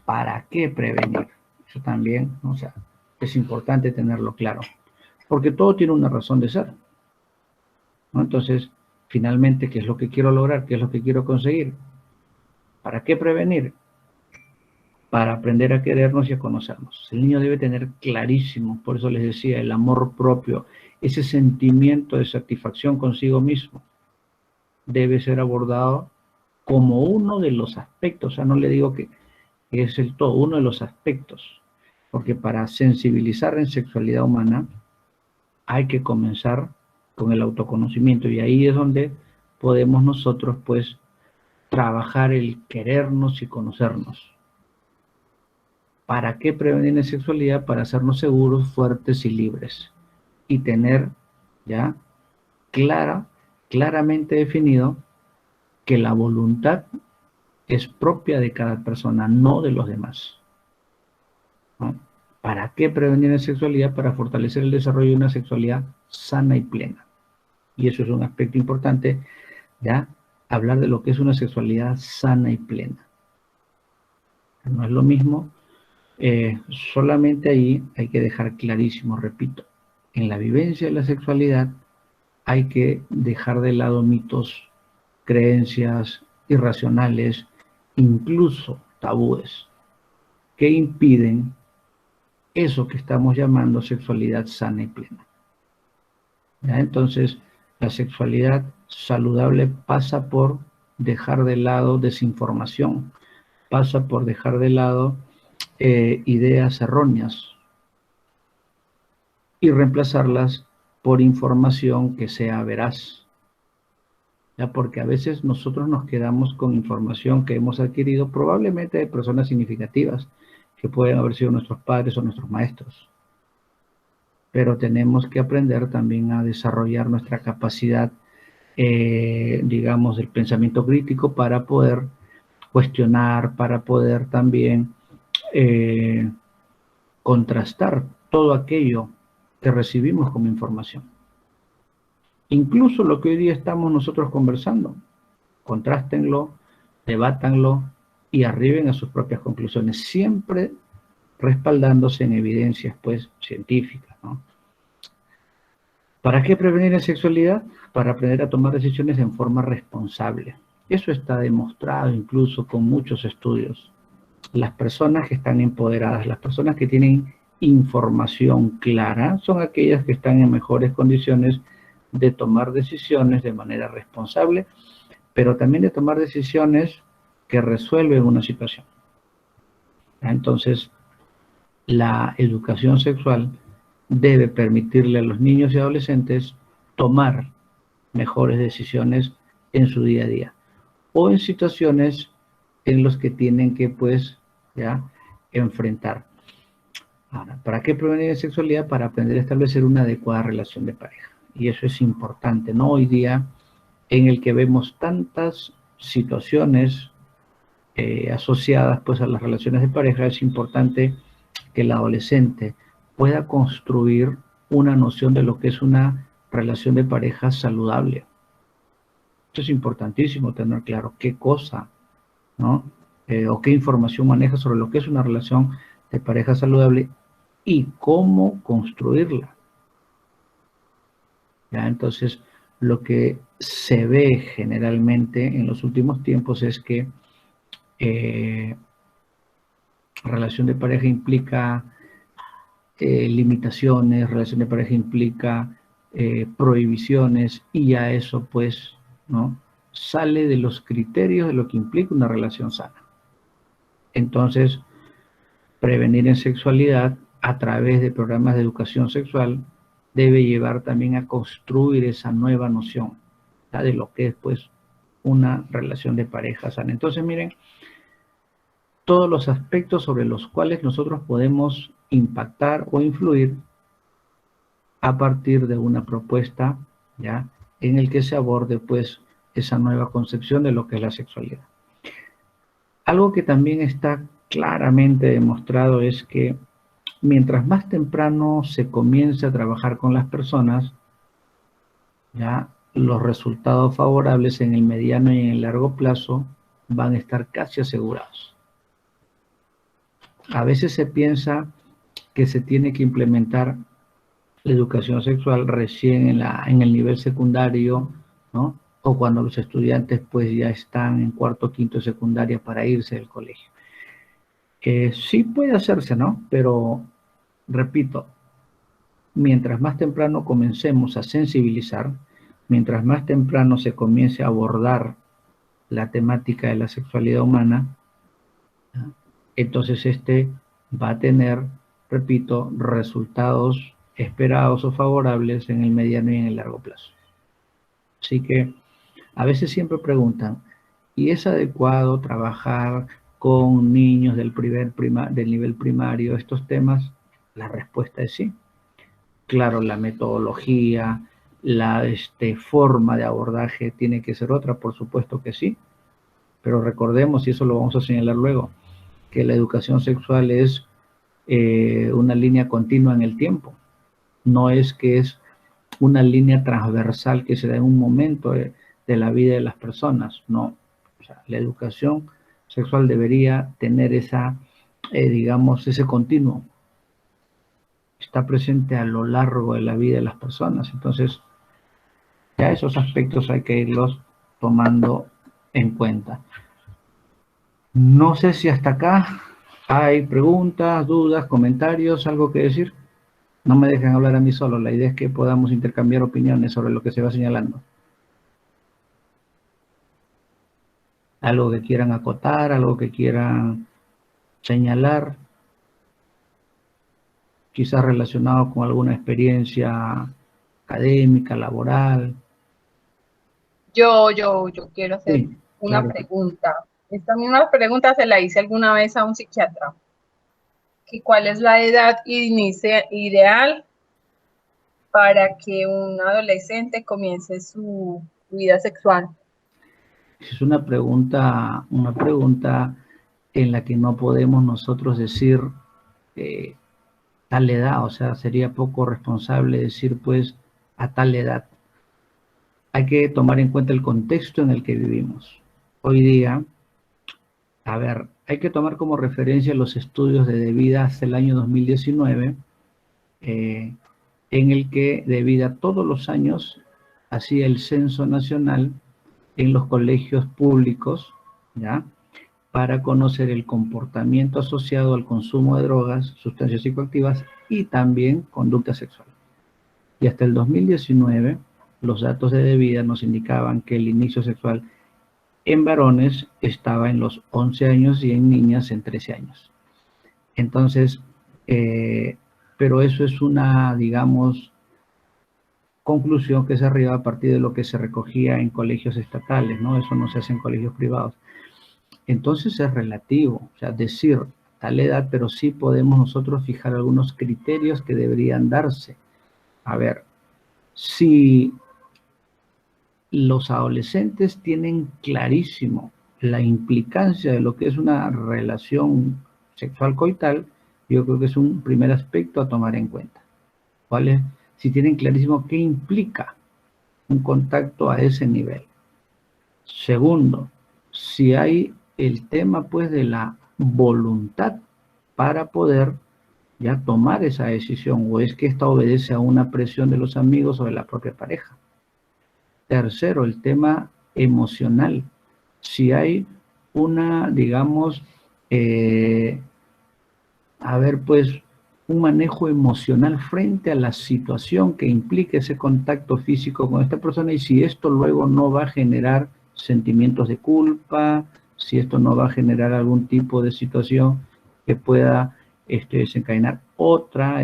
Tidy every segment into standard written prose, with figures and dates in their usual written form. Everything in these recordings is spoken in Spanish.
¿para qué prevenir? Eso también, o sea, es importante tenerlo claro, porque todo tiene una razón de ser, ¿no? Entonces, finalmente, ¿qué es lo que quiero lograr? ¿Qué es lo que quiero conseguir? ¿Para qué prevenir? Para aprender a querernos y a conocernos. El niño debe tener clarísimo, por eso les decía, el amor propio, ese sentimiento de satisfacción consigo mismo, debe ser abordado como uno de los aspectos, o sea, no le digo que es el todo, uno de los aspectos, porque para sensibilizar en sexualidad humana hay que comenzar con el autoconocimiento, y ahí es donde podemos nosotros, pues, trabajar el querernos y conocernos. ¿Para qué prevenir la sexualidad? Para hacernos seguros, fuertes y libres, y tener ya claramente definido que la voluntad es propia de cada persona, no de los demás, ¿no? ¿Para qué prevenir la sexualidad? Para fortalecer el desarrollo de una sexualidad sana y plena. Y eso es un aspecto importante, ¿ya? Hablar de lo que es una sexualidad sana y plena. No es lo mismo, solamente ahí hay que dejar clarísimo, repito, en la vivencia de la sexualidad hay que dejar de lado mitos, creencias irracionales, incluso tabúes, que impiden eso que estamos llamando sexualidad sana y plena. ¿Ya? Entonces, la sexualidad saludable pasa por dejar de lado desinformación, pasa por dejar de lado ideas erróneas y reemplazarlas por información que sea veraz. ¿Ya? Porque a veces nosotros nos quedamos con información que hemos adquirido probablemente de personas significativas, que pueden haber sido nuestros padres o nuestros maestros. Pero tenemos que aprender también a desarrollar nuestra capacidad, digamos, del pensamiento crítico para poder cuestionar, para poder también contrastar todo aquello que recibimos como información. Incluso lo que hoy día estamos nosotros conversando, contrástenlo, debátanlo y arriben a sus propias conclusiones, siempre respaldándose en evidencias, pues, científicas, ¿no? ¿Para qué prevenir la sexualidad? Para aprender a tomar decisiones en forma responsable. Eso está demostrado incluso con muchos estudios. Las personas que están empoderadas, las personas que tienen información clara, son aquellas que están en mejores condiciones de tomar decisiones de manera responsable, pero también de tomar decisiones que resuelven una situación. Entonces, la educación sexual debe permitirle a los niños y adolescentes tomar mejores decisiones en su día a día o en situaciones en las que tienen que, pues, ya enfrentar. Ahora, ¿para qué prevenir la sexualidad? Para aprender a establecer una adecuada relación de pareja. Y eso es importante, ¿no? Hoy día, en el que vemos tantas situaciones asociadas, pues, a las relaciones de pareja, es importante que el adolescente pueda construir una noción de lo que es una relación de pareja saludable. Esto es importantísimo tener claro qué cosa, ¿no? O qué información maneja sobre lo que es una relación de pareja saludable y cómo construirla. ¿Ya? Entonces, lo que se ve generalmente en los últimos tiempos es que relación de pareja implica limitaciones, relación de pareja implica prohibiciones, y a eso, pues, ¿no?, sale de los criterios de lo que implica una relación sana. Entonces, prevenir en sexualidad a través de programas de educación sexual debe llevar también a construir esa nueva noción, ¿ya?, de lo que es, pues, una relación de pareja sana. Entonces, miren, todos los aspectos sobre los cuales nosotros podemos impactar o influir a partir de una propuesta, ¿ya?, en el que se aborde, pues, esa nueva concepción de lo que es la sexualidad. Algo que también está claramente demostrado es que mientras más temprano se comience a trabajar con las personas, ya los resultados favorables en el mediano y en el largo plazo van a estar casi asegurados. A veces se piensa que se tiene que implementar la educación sexual recién en el nivel secundario, ¿no? O cuando los estudiantes pues ya están en cuarto, quinto de secundaria para irse del colegio. Sí puede hacerse, ¿no? Pero, repito, mientras más temprano comencemos a sensibilizar, mientras más temprano se comience a abordar la temática de la sexualidad humana, ¿no? Entonces va a tener, repito, resultados esperados o favorables en el mediano y en el largo plazo. Así que a veces siempre preguntan, ¿y es adecuado trabajar con niños del nivel primario estos temas? La respuesta es sí. Claro, la metodología, la forma de abordaje tiene que ser otra, por supuesto que sí, pero recordemos, y eso lo vamos a señalar luego, que la educación sexual es una línea continua en el tiempo, no es que es una línea transversal que se da en un momento de la vida de las personas, no. O sea, la educación sexual debería tener digamos, ese continuo. Está presente a lo largo de la vida de las personas. Entonces, ya esos aspectos hay que irlos tomando en cuenta. No sé si hasta acá hay preguntas, dudas, comentarios, algo que decir. No me dejen hablar a mí solo. La idea es que podamos intercambiar opiniones sobre lo que se va señalando. Algo que quieran acotar, algo que quieran señalar, quizás relacionado con alguna experiencia académica, laboral. Yo quiero hacer Sí, una claro. pregunta. Esta misma pregunta se la hice alguna vez a un psiquiatra. ¿Cuál es la edad ideal para que un adolescente comience su vida sexual? Es una pregunta en la que no podemos nosotros decir eh, tal edad, o sea, sería poco responsable decir pues a tal edad. Hay que tomar en cuenta el contexto en el que vivimos. Hoy día, a ver, hay que tomar como referencia los estudios de DeVida hasta el año 2019, en el que DeVida todos los años hacía el censo nacional en los colegios públicos, ¿ya? Para conocer el comportamiento asociado al consumo de drogas, sustancias psicoactivas y también conducta sexual. Y hasta el 2019, los datos de DeVida nos indicaban que el inicio sexual en varones estaba en los 11 años y en niñas en 13 años. Entonces, pero eso es una, digamos, conclusión que se arriba a partir de lo que se recogía en colegios estatales, ¿no? Eso no se hace en colegios privados. Entonces es relativo, o sea, decir tal edad, pero sí podemos nosotros fijar algunos criterios que deberían darse. A ver, si los adolescentes tienen clarísimo la implicancia de lo que es una relación sexual coital, yo creo que es un primer aspecto a tomar en cuenta. ¿Vale? Si tienen clarísimo qué implica un contacto a ese nivel. Segundo, si hay el tema pues de la voluntad para poder ya tomar esa decisión, o es que esta obedece a una presión de los amigos o de la propia pareja. Tercero, el tema emocional. Si hay una, digamos, a ver, pues, un manejo emocional frente a la situación que implique ese contacto físico con esta persona y si esto luego no va a generar sentimientos de culpa, si esto no va a generar algún tipo de situación que pueda desencadenar otra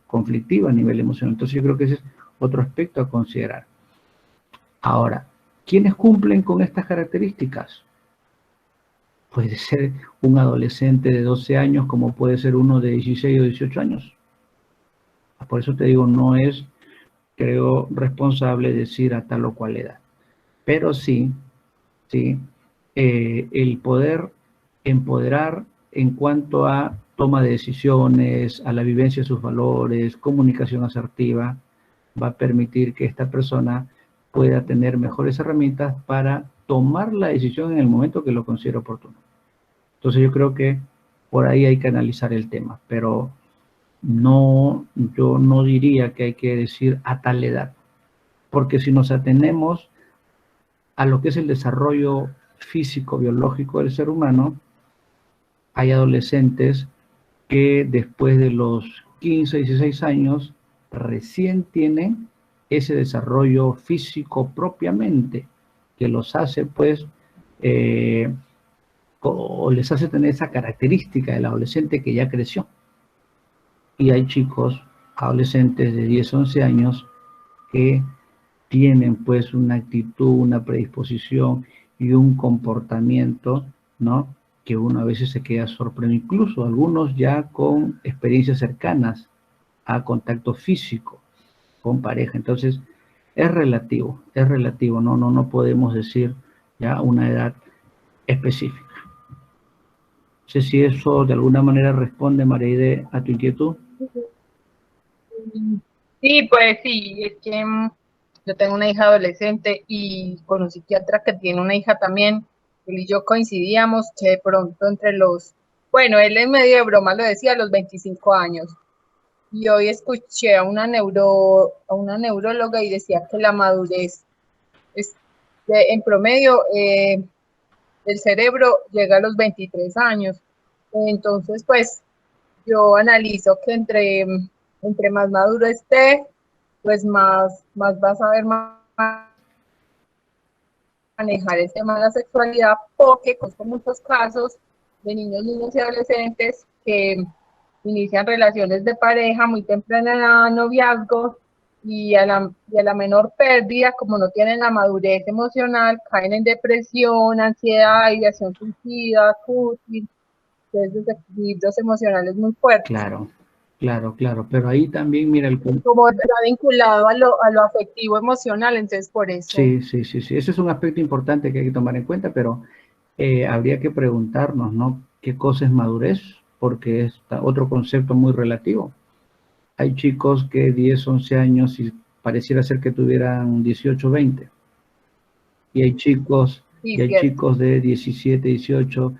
conflictiva a nivel emocional. Entonces yo creo que ese es otro aspecto a considerar. Ahora, ¿quiénes cumplen con estas características? Puede ser un adolescente de 12 años como puede ser uno de 16 o 18 años. Por eso te digo, no es, creo, responsable decir a tal o cual edad. Pero sí, el poder empoderar en cuanto a toma de decisiones, a la vivencia de sus valores, comunicación asertiva, va a permitir que esta persona pueda tener mejores herramientas para tomar la decisión en el momento que lo considere oportuno. Entonces yo creo que por ahí hay que analizar el tema, pero no, yo no diría que hay que decir a tal edad, porque si nos atenemos a lo que es el desarrollo físico, biológico del ser humano, hay adolescentes que después de los 15, 16 años recién tienen ese desarrollo físico propiamente, que los hace pues, o les hace tener esa característica del adolescente que ya creció. Y hay chicos, adolescentes de 10, 11 años, que tienen pues una actitud, una predisposición y un comportamiento, ¿no? Que uno a veces se queda sorprendido, incluso algunos ya con experiencias cercanas a contacto físico con pareja. Entonces, es relativo, no podemos decir ya una edad específica. No sé si eso de alguna manera responde, Mareide, a tu inquietud. Sí, pues sí, es que yo tengo una hija adolescente y con un psiquiatra que tiene una hija también. Él y yo coincidíamos que de pronto entre los, bueno, él en medio de broma lo decía, a los 25 años. Y hoy escuché a una neuróloga y decía que la madurez es en promedio el cerebro llega a los 23 años. Entonces, pues yo analizo que entre más maduro esté, pues más vas a ver manejar el tema de la sexualidad, porque conozco muchos casos de niños, niñas y adolescentes que inician relaciones de pareja muy temprana edad, noviazgos, y a la menor pérdida, como no tienen la madurez emocional, caen en depresión, ansiedad, ideación suicida, cútil, desequilibrios emocionales muy fuertes. Claro, pero ahí también, mira, como está vinculado a lo afectivo emocional, entonces por eso. Sí, ese es un aspecto importante que hay que tomar en cuenta, pero habría que preguntarnos, ¿no? ¿Qué cosa es madurez? Porque es otro concepto muy relativo. Hay chicos que 10, 11 años y pareciera ser que tuvieran 18, 20. Y hay chicos, de 17, 18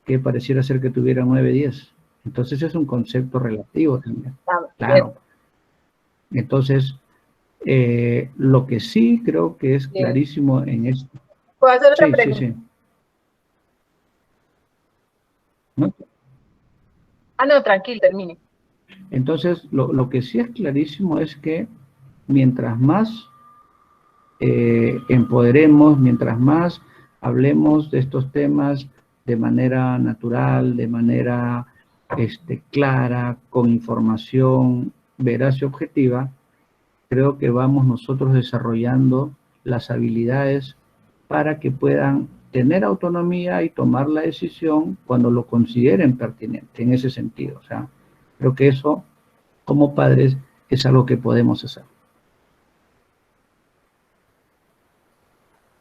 que pareciera ser que tuvieran 9, 10. Entonces es un concepto relativo también. Claro. Entonces, lo que sí creo que es clarísimo en esto. ¿Puedo hacer otra pregunta? Sí. ¿No? No, tranquilo, termine. Entonces, lo que sí es clarísimo es que mientras más empoderemos, mientras más hablemos de estos temas de manera natural, de manera clara, con información veraz y objetiva, creo que vamos nosotros desarrollando las habilidades para que puedan tener autonomía y tomar la decisión cuando lo consideren pertinente, en ese sentido. O sea, creo que eso, como padres, es algo que podemos hacer.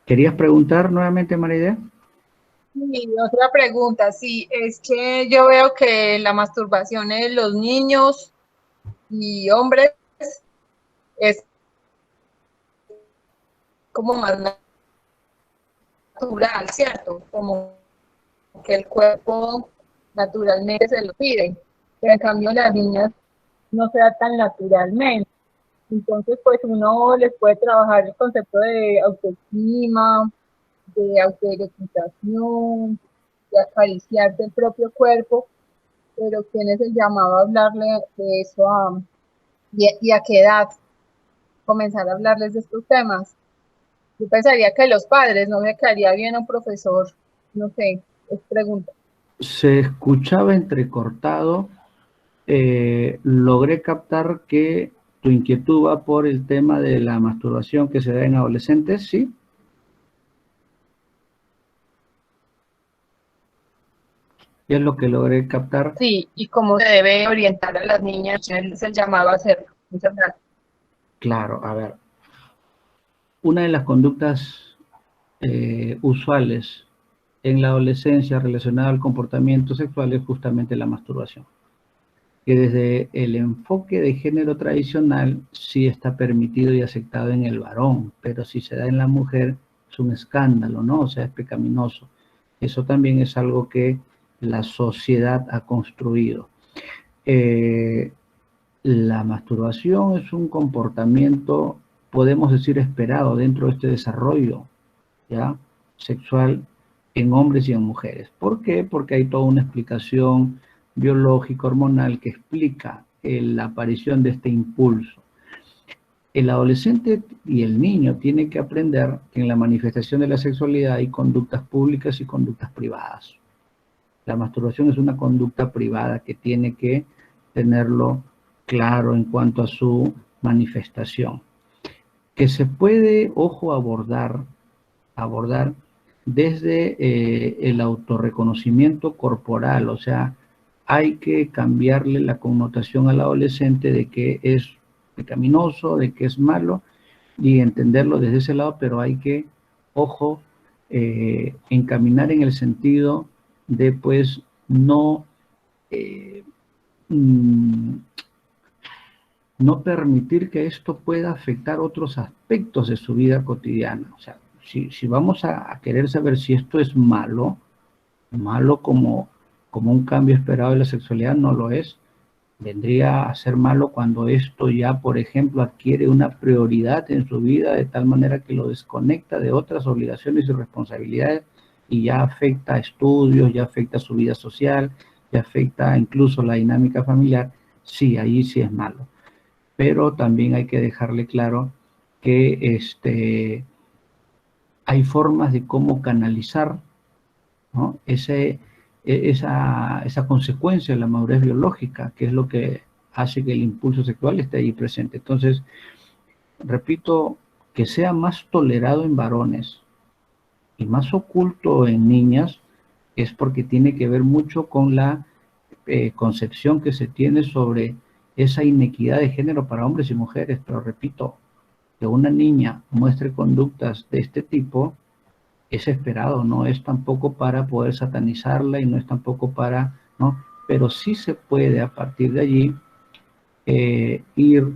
¿Querías preguntar nuevamente, María? Sí, otra pregunta, sí, es que yo veo que la masturbación en los niños y hombres es como más natural, ¿cierto? Como que el cuerpo naturalmente se lo pide, pero en cambio las niñas no se da tan naturalmente. Entonces, pues uno les puede trabajar el concepto de autoestima, de autoerotización, de acariciarse el propio cuerpo, pero ¿quién es el llamado a hablarle de eso y a qué edad comenzar a hablarles de estos temas? Yo pensaría que los padres, no me quedaría bien a un profesor, no sé, es pregunta. Se escuchaba entrecortado, logré captar que tu inquietud va por el tema de la masturbación que se da en adolescentes, ¿sí? Y es lo que logré captar. Sí, y cómo se debe orientar a las niñas, es el llamado a hacerlo. Muchas gracias. Claro, a ver. Una de las conductas usuales en la adolescencia relacionada al comportamiento sexual es justamente la masturbación. Que desde el enfoque de género tradicional sí está permitido y aceptado en el varón, pero si se da en la mujer es un escándalo, ¿no? O sea, es pecaminoso. Eso también es algo que la sociedad ha construido. La masturbación es un comportamiento, podemos decir, esperado dentro de este desarrollo, ¿ya?, sexual en hombres y en mujeres. ¿Por qué? Porque hay toda una explicación biológica, hormonal, que explica la aparición de este impulso. El adolescente y el niño tienen que aprender que en la manifestación de la sexualidad hay conductas públicas y conductas privadas. La masturbación es una conducta privada que tiene que tenerlo claro en cuanto a su manifestación. Que se puede, ojo, abordar desde el autorreconocimiento corporal, o sea, hay que cambiarle la connotación al adolescente de que es pecaminoso, de que es malo, y entenderlo desde ese lado, pero hay que, ojo, encaminar en el sentido de, pues, no no permitir que esto pueda afectar otros aspectos de su vida cotidiana. O sea, si vamos a querer saber si esto es malo como un cambio esperado de la sexualidad, no lo es. Vendría a ser malo cuando esto ya, por ejemplo, adquiere una prioridad en su vida de tal manera que lo desconecta de otras obligaciones y responsabilidades y ya afecta a estudios, ya afecta a su vida social, ya afecta incluso la dinámica familiar. Sí, ahí sí es malo. Pero también hay que dejarle claro que hay formas de cómo canalizar, ¿no?, esa consecuencia de la madurez biológica, que es lo que hace que el impulso sexual esté ahí presente. Entonces, repito, que sea más tolerado en varones y más oculto en niñas, es porque tiene que ver mucho con la concepción que se tiene sobre esa inequidad de género para hombres y mujeres. Pero repito, que una niña muestre conductas de este tipo es esperado, no es tampoco para poder satanizarla y no es tampoco para, ¿no? Pero sí se puede a partir de allí ir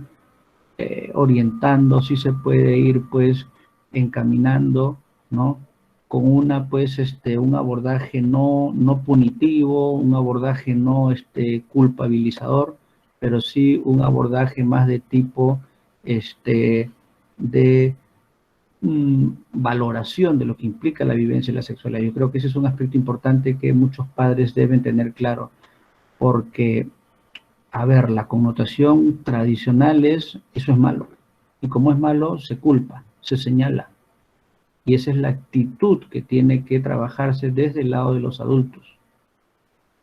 orientando, sí se puede ir, pues, encaminando, ¿no?, con un abordaje no punitivo, un abordaje no culpabilizador, pero sí un abordaje más de tipo de valoración de lo que implica la vivencia de la sexualidad. Yo creo que ese es un aspecto importante que muchos padres deben tener claro, porque, a ver, la connotación tradicional es, eso es malo, y como es malo, se culpa, se señala, y esa es la actitud que tiene que trabajarse desde el lado de los adultos.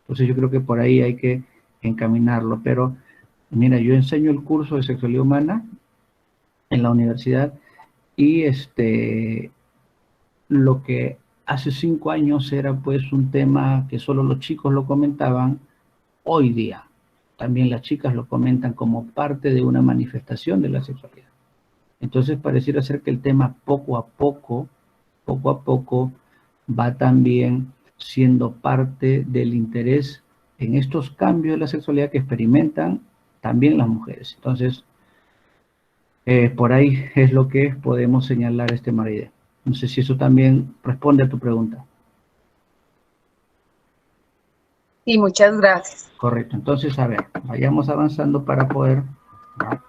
Entonces yo creo que por ahí hay que encaminarlo. Pero mira, yo enseño el curso de sexualidad humana en la universidad, y lo que hace 5 años era, pues, un tema que solo los chicos lo comentaban, hoy día también las chicas lo comentan como parte de una manifestación de la sexualidad. Entonces pareciera ser que el tema poco a poco va también siendo parte del interés en estos cambios de la sexualidad que experimentan también las mujeres. Entonces, por ahí es lo que podemos señalar Maride. No sé si eso también responde a tu pregunta. Sí, muchas gracias. Correcto. Entonces, a ver, vayamos avanzando para poder, ¿no?,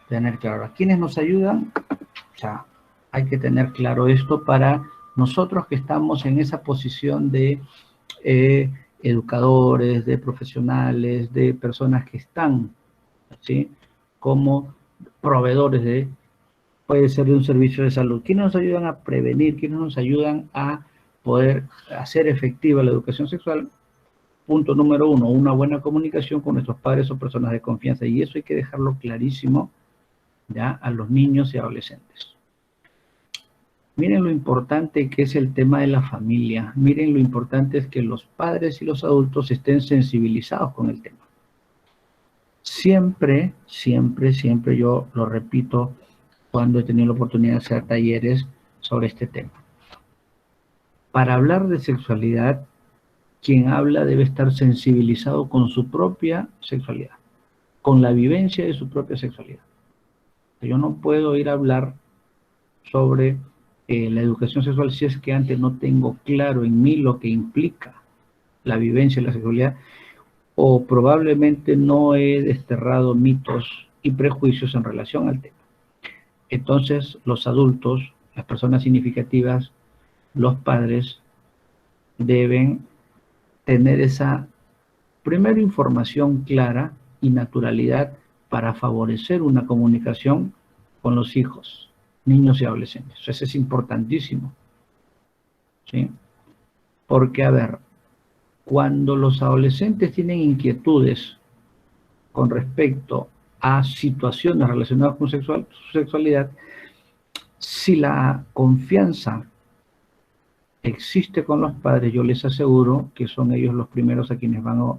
tener claro. ¿A quiénes nos ayudan? O sea, hay que tener claro esto para nosotros que estamos en esa posición de educadores, de profesionales, de personas que están, ¿sí?, como proveedores de, puede ser de un servicio de salud. ¿Quiénes nos ayudan a prevenir? ¿Quiénes nos ayudan a poder hacer efectiva la educación sexual? Punto número 1, una buena comunicación con nuestros padres o personas de confianza. Y eso hay que dejarlo clarísimo ya a los niños y adolescentes. Miren lo importante que es el tema de la familia. Miren lo importante es que los padres y los adultos estén sensibilizados con el tema. Siempre, siempre, siempre, yo lo repito cuando he tenido la oportunidad de hacer talleres sobre este tema. Para hablar de sexualidad, quien habla debe estar sensibilizado con su propia sexualidad, con la vivencia de su propia sexualidad. Yo no puedo ir a hablar sobre la educación sexual si es que antes no tengo claro en mí lo que implica, la vivencia de la sexualidad, o probablemente no he desterrado mitos y prejuicios en relación al tema. Entonces, los adultos, las personas significativas, los padres, deben tener esa, primero, información clara y naturalidad para favorecer una comunicación con los hijos, niños y adolescentes. Eso es importantísimo, ¿sí? Porque, a ver, cuando los adolescentes tienen inquietudes con respecto a situaciones relacionadas con su sexualidad, si la confianza existe con los padres, yo les aseguro que son ellos los primeros a quienes van a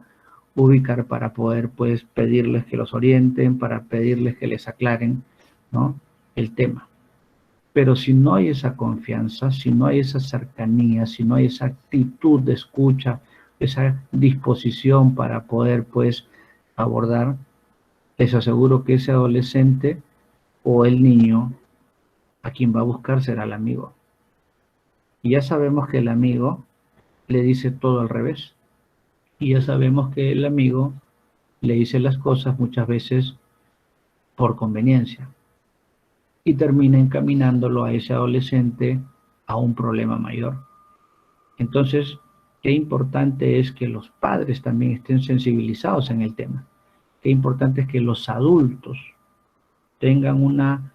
ubicar para poder, pues, pedirles que los orienten, para pedirles que les aclaren, ¿no?, el tema. Pero si no hay esa confianza, si no hay esa cercanía, si no hay esa actitud de escucha, esa disposición para poder, pues, abordar, les aseguro que ese adolescente o el niño a quien va a buscar será el amigo. Y ya sabemos que el amigo le dice todo al revés. Y ya sabemos que el amigo le dice las cosas muchas veces por conveniencia. Y termina encaminándolo a ese adolescente a un problema mayor. Entonces, qué importante es que los padres también estén sensibilizados en el tema. Qué importante es que los adultos tengan una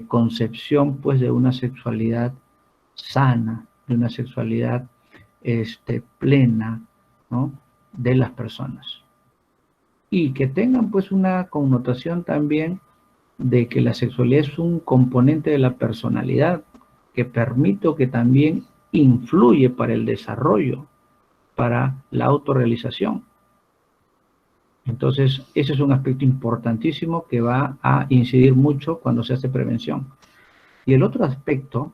concepción, pues, de una sexualidad sana, de una sexualidad plena, ¿no?, de las personas. Y que tengan, pues, una connotación también de que la sexualidad es un componente de la personalidad que permite o que también influye para el desarrollo, para la autorrealización. Entonces, ese es un aspecto importantísimo que va a incidir mucho cuando se hace prevención. Y el otro aspecto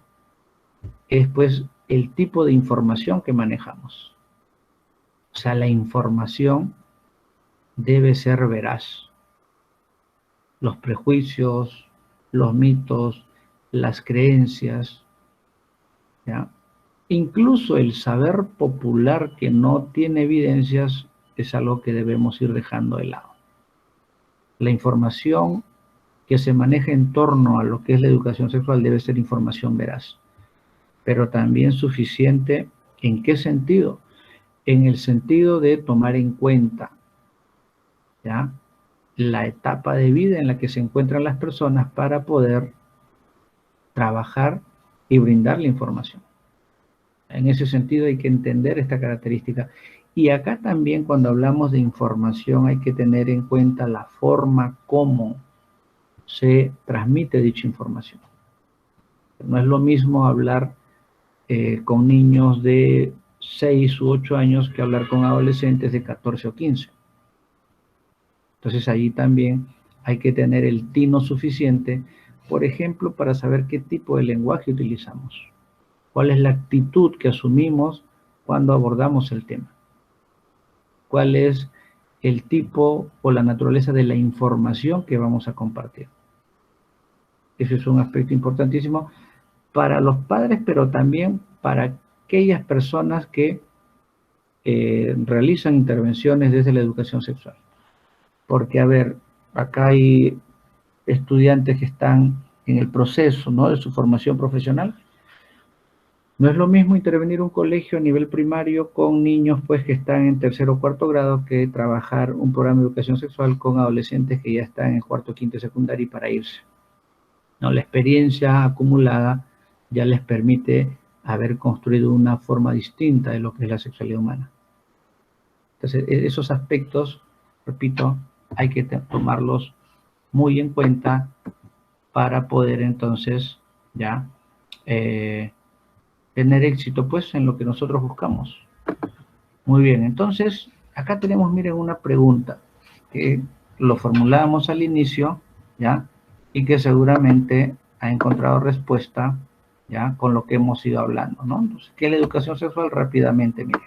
es, pues, el tipo de información que manejamos. O sea, la información debe ser veraz. Los prejuicios, los mitos, las creencias, ¿ya? Incluso el saber popular que no tiene evidencias es algo que debemos ir dejando de lado. La información que se maneja en torno a lo que es la educación sexual debe ser información veraz, pero también suficiente. ¿En qué sentido? En el sentido de tomar en cuenta, ¿ya?, la etapa de vida en la que se encuentran las personas para poder trabajar y brindar la información. En ese sentido hay que entender esta característica. Y acá también, cuando hablamos de información, hay que tener en cuenta la forma como se transmite dicha información. No es lo mismo hablar con niños de 6 u 8 años que hablar con adolescentes de 14 o 15. Entonces ahí también hay que tener el tino suficiente, por ejemplo, para saber qué tipo de lenguaje utilizamos, cuál es la actitud que asumimos cuando abordamos el tema, cuál es el tipo o la naturaleza de la información que vamos a compartir. Ese es un aspecto importantísimo para los padres, pero también para aquellas personas que realizan intervenciones desde la educación sexual. Porque, a ver, acá hay estudiantes que están en el proceso, ¿no?, de su formación profesional. No es lo mismo intervenir un colegio a nivel primario con niños, pues, que están en tercero o cuarto grado, que trabajar un programa de educación sexual con adolescentes que ya están en cuarto, quinto y secundaria y para irse, ¿no? La experiencia acumulada ya les permite haber construido una forma distinta de lo que es la sexualidad humana. Entonces, esos aspectos, repito, hay que tomarlos muy en cuenta para poder entonces ya tener éxito, pues, en lo que nosotros buscamos. Muy bien, entonces acá tenemos, miren, una pregunta que lo formulamos al inicio, ya, y que seguramente ha encontrado respuesta, ya, con lo que hemos ido hablando, ¿no? Entonces, ¿qué es la educación sexual? Rápidamente, miren.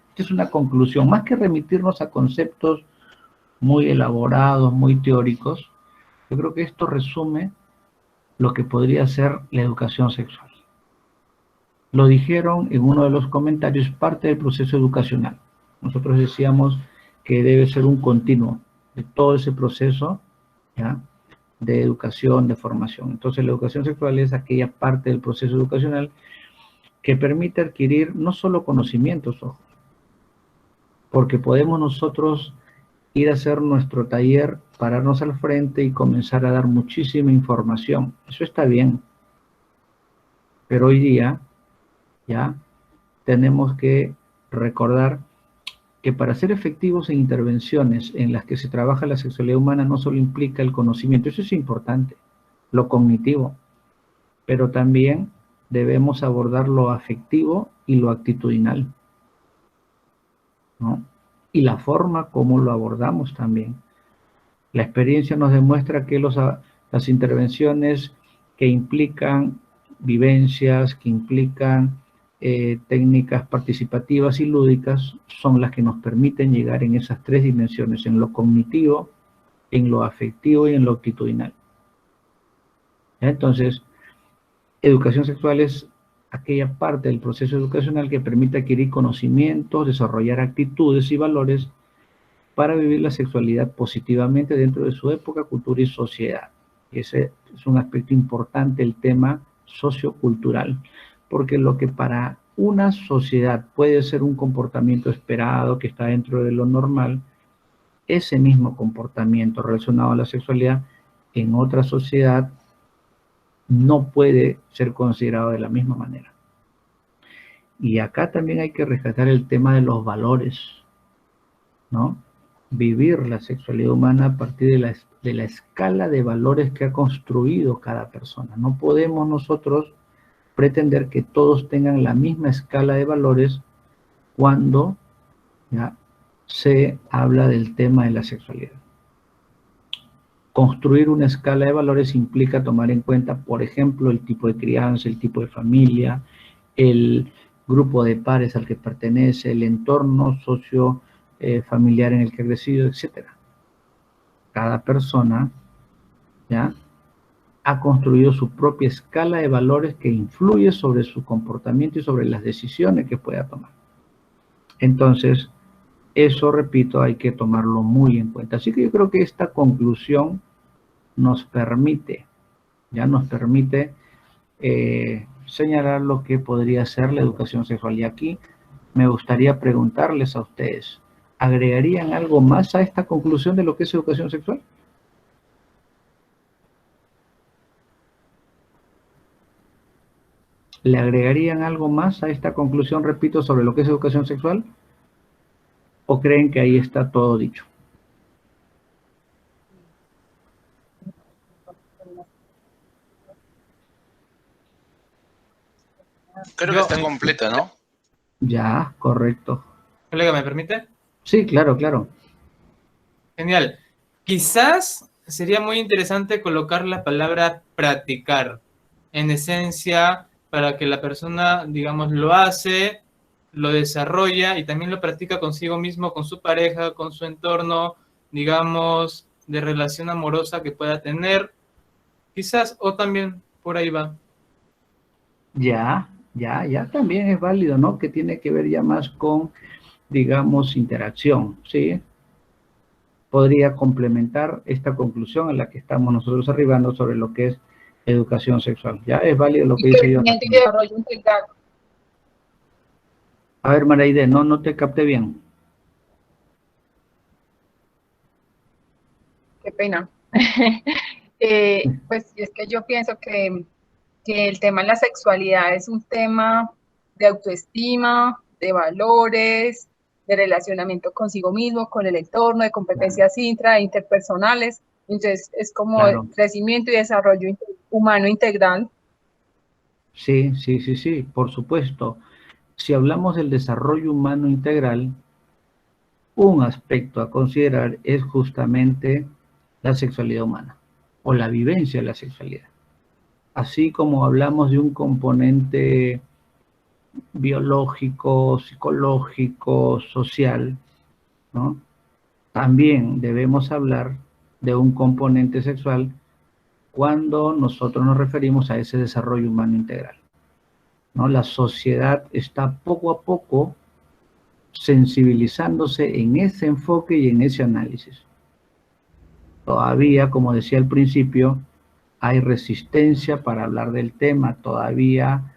Esta es una conclusión, más que remitirnos a conceptos muy elaborados, muy teóricos. Yo creo que esto resume lo que podría ser la educación sexual. Lo dijeron en uno de los comentarios, parte del proceso educacional. Nosotros decíamos que debe ser un continuo de todo ese proceso, ¿ya?, de educación, de formación. Entonces, la educación sexual es aquella parte del proceso educacional que permite adquirir no solo conocimientos, ojo, porque podemos nosotros ir a hacer nuestro taller, pararnos al frente y comenzar a dar muchísima información. Eso está bien. Pero hoy día, ya, tenemos que recordar que para ser efectivos en intervenciones en las que se trabaja la sexualidad humana no solo implica el conocimiento, eso es importante, lo cognitivo, pero también debemos abordar lo afectivo y lo actitudinal, ¿no? Y la forma como lo abordamos también. La experiencia nos demuestra que las intervenciones que implican vivencias, que implican técnicas participativas y lúdicas, son las que nos permiten llegar en esas tres dimensiones, en lo cognitivo, en lo afectivo y en lo actitudinal. Entonces, educación sexual es aquella parte del proceso educacional que permite adquirir conocimientos, desarrollar actitudes y valores para vivir la sexualidad positivamente dentro de su época, cultura y sociedad. Ese es un aspecto importante, el tema sociocultural, porque lo que para una sociedad puede ser un comportamiento esperado, que está dentro de lo normal, ese mismo comportamiento relacionado a la sexualidad en otra sociedad no puede ser considerado de la misma manera. Y acá también hay que rescatar el tema de los valores, ¿no? Vivir la sexualidad humana a partir de la escala de valores que ha construido cada persona. No podemos nosotros pretender que todos tengan la misma escala de valores cuando ya se habla del tema de la sexualidad. Construir una escala de valores implica tomar en cuenta, por ejemplo, el tipo de crianza, el tipo de familia, el grupo de pares al que pertenece, el entorno socio familiar en el que ha crecido, etc. Cada persona ya ha construido su propia escala de valores que influye sobre su comportamiento y sobre las decisiones que pueda tomar. Entonces, eso, repito, hay que tomarlo muy en cuenta. Así que yo creo que esta conclusión nos permite, señalar lo que podría ser la educación sexual. Y aquí me gustaría preguntarles a ustedes, ¿agregarían algo más a esta conclusión de lo que es educación sexual? ¿Le agregarían algo más a esta conclusión, repito, sobre lo que es educación sexual? ¿O creen que ahí está todo dicho? Creo que está completa, ¿no? Ya, correcto. Colega, ¿me permite? Sí, claro, claro. Genial. Quizás sería muy interesante colocar la palabra practicar. En esencia, para que la persona, digamos, lo hace, lo desarrolla y también lo practica consigo mismo, con su pareja, con su entorno, digamos, de relación amorosa que pueda tener. Quizás, o también por ahí va. Ya también es válido, ¿no? Que tiene que ver ya más con, digamos, interacción, ¿sí? Podría complementar esta conclusión a la que estamos nosotros arribando sobre lo que es educación sexual. Ya es válido lo que dice yo. Y desarrollo integral. A ver, Maraide, no te capté bien. Qué pena. Pues es que yo pienso que el tema de la sexualidad es un tema de autoestima, de valores, de relacionamiento consigo mismo, con el entorno, de competencias interpersonales. Entonces, es como Claro. crecimiento y desarrollo humano integral. Sí, por supuesto. Si hablamos del desarrollo humano integral, un aspecto a considerar es justamente la sexualidad humana o la vivencia de la sexualidad. Así como hablamos de un componente biológico, psicológico, social, ¿no? También debemos hablar de un componente sexual cuando nosotros nos referimos a ese desarrollo humano integral. ¿no? La sociedad está poco a poco sensibilizándose en ese enfoque y en ese análisis. Todavía, como decía al principio, hay resistencia para hablar del tema, todavía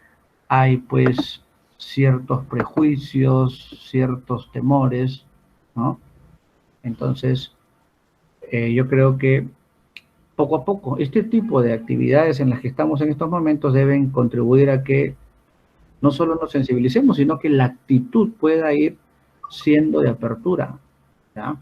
hay pues ciertos prejuicios, ciertos temores, ¿no? Entonces, yo creo que poco a poco, este tipo de actividades en las que estamos en estos momentos deben contribuir a que no solo nos sensibilicemos, sino que la actitud pueda ir siendo de apertura, ¿ya?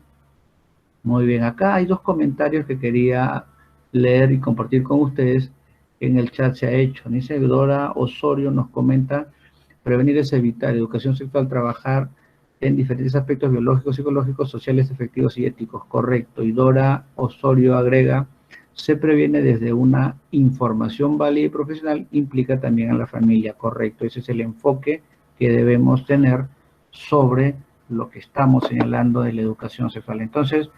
Muy bien, acá hay dos comentarios que quería leer y compartir con ustedes. En el chat se ha hecho. Dice Dora Osorio, nos comenta: prevenir es evitar. Educación sexual, trabajar en diferentes aspectos biológicos, psicológicos, sociales, efectivos y éticos. Correcto. Y Dora Osorio agrega: se previene desde una información válida y profesional, implica también a la familia. Correcto. Ese es el enfoque que debemos tener sobre lo que estamos señalando de la educación sexual. Entonces,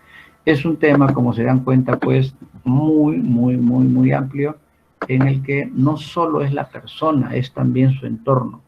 es un tema, como se dan cuenta, pues muy amplio, en el que no solo es la persona, es también su entorno.